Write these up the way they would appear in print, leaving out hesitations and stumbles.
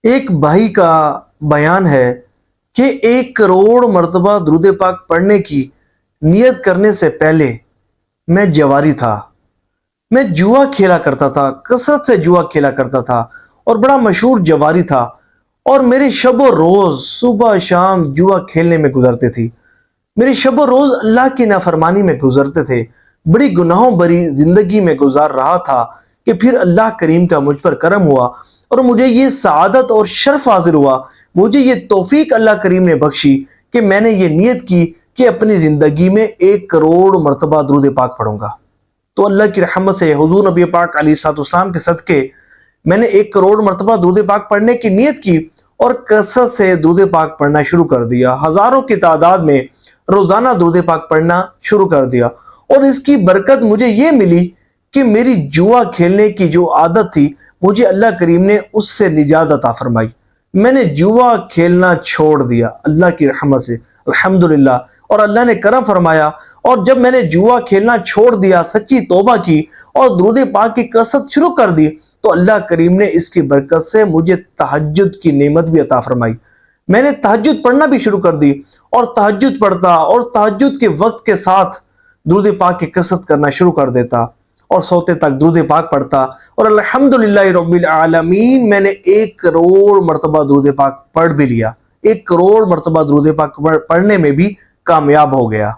ایک بھائی کا بیان ہے کہ 1 کروڑ مرتبہ درود پاک پڑھنے کی نیت کرنے سے پہلے میں جواری تھا۔ میں جوا کھیلا کرتا تھا، کثرت سے جوا کھیلا کرتا تھا اور بڑا مشہور جواری تھا، اور میرے شب و روز صبح شام جوا کھیلنے میں گزرتے تھی۔ میرے شب و روز اللہ کی نافرمانی میں گزرتے تھے، بڑی گناہوں بری زندگی میں گزار رہا تھا کہ پھر اللہ کریم کا مجھ پر کرم ہوا اور مجھے یہ سعادت اور شرف حاصل ہوا، مجھے یہ توفیق اللہ کریم نے بخشی کہ میں نے یہ نیت کی کہ اپنی زندگی میں 1 کروڑ مرتبہ درود پاک پڑھوں گا۔ تو اللہ کی رحمت سے حضور نبی پاک علیہ الصلوۃ والسلام کے صدقے میں نے 1 کروڑ مرتبہ درود پاک پڑھنے کی نیت کی اور کثرت سے درود پاک پڑھنا شروع کر دیا۔ ہزاروں کی تعداد میں روزانہ درود پاک پڑھنا شروع کر دیا، اور اس کی برکت مجھے یہ ملی کہ میری جوا کھیلنے کی جو عادت تھی، مجھے اللہ کریم نے اس سے نجات عطا فرمائی۔ میں نے جوا کھیلنا چھوڑ دیا اللہ کی رحمت سے، الحمدللہ، اور اللہ نے کرم فرمایا۔ اور جب میں نے جوا کھیلنا چھوڑ دیا، سچی توبہ کی اور درود پاک کی کثرت شروع کر دی، تو اللہ کریم نے اس کی برکت سے مجھے تہجد کی نعمت بھی عطا فرمائی۔ میں نے تہجد پڑھنا بھی شروع کر دی، اور تہجد پڑھتا اور تہجد کے وقت کے ساتھ درود پاک کی کثرت کرنا شروع کر دیتا، اور سوتے تک درود پاک پڑھتا، اور الحمدللہ رب العالمین میں نے 1 کروڑ مرتبہ درود پاک پڑھ بھی لیا۔ 1 کروڑ مرتبہ درود پاک پڑھنے میں بھی کامیاب ہو گیا۔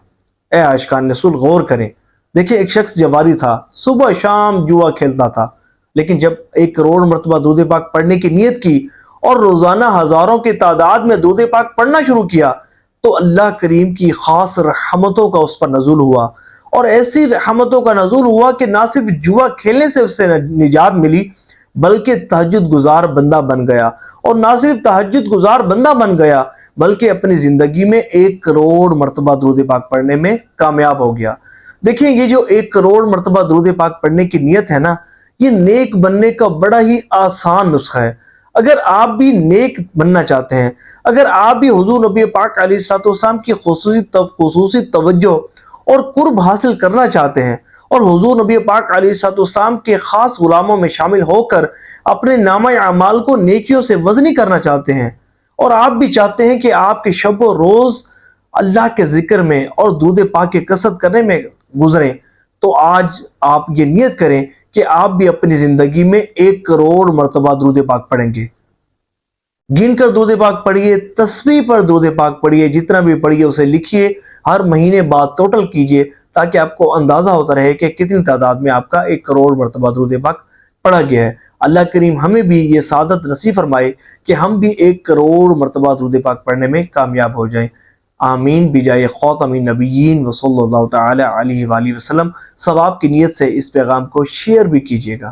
اے عاشقان رسول، غور کریں، دیکھیں ایک شخص جواری تھا، صبح شام جوا کھیلتا تھا، لیکن جب 1 کروڑ مرتبہ درود پاک پڑھنے کی نیت کی اور روزانہ ہزاروں کی تعداد میں درود پاک پڑھنا شروع کیا، تو اللہ کریم کی خاص رحمتوں کا اس پر نزول ہوا، اور ایسی رحمتوں کا نزول ہوا کہ نہ صرف جوا کھیلنے سے اس سے نجات ملی، بلکہ تہجد گزار بندہ بن گیا، اور نہ صرف تہجد گزار بندہ بن گیا بلکہ اپنی زندگی میں 1 کروڑ مرتبہ درود پاک پڑھنے میں کامیاب ہو گیا۔ دیکھیں، یہ جو 1 کروڑ مرتبہ درود پاک پڑھنے کی نیت ہے نا، یہ نیک بننے کا بڑا ہی آسان نسخہ ہے۔ اگر آپ بھی نیک بننا چاہتے ہیں، اگر آپ بھی حضور نبی پاک علیہ الصلوۃ والسلام کی خصوصی توجہ اور قرب حاصل کرنا چاہتے ہیں، اور حضور نبی پاک علیہ الصلوۃ والسلام کے خاص غلاموں میں شامل ہو کر اپنے نامہ اعمال کو نیکیوں سے وزنی کرنا چاہتے ہیں، اور آپ بھی چاہتے ہیں کہ آپ کے شب و روز اللہ کے ذکر میں اور درود پاک کی کثرت کرنے میں گزریں، تو آج آپ یہ نیت کریں کہ آپ بھی اپنی زندگی میں 1 کروڑ مرتبہ درود پاک پڑھیں گے۔ گن کر درود پاک پڑھیے، تسبیح پر درود پاک پڑھیے، جتنا بھی پڑھیے اسے لکھیے، ہر مہینے بعد ٹوٹل کیجیے، تاکہ آپ کو اندازہ ہوتا رہے کہ کتنی تعداد میں آپ کا 1 کروڑ مرتبہ درود پاک پڑھا گیا ہے۔ اللہ کریم ہمیں بھی یہ سعادت نصیب فرمائے کہ ہم بھی 1 کروڑ مرتبہ درود پاک پڑھنے میں کامیاب ہو جائیں۔ آمین بجائے خاتم النبیین و صلی اللہ تعالی علیہ وآلہ وسلم۔ ثواب کی نیت سے اس پیغام کو شیئر بھی کیجیے گا۔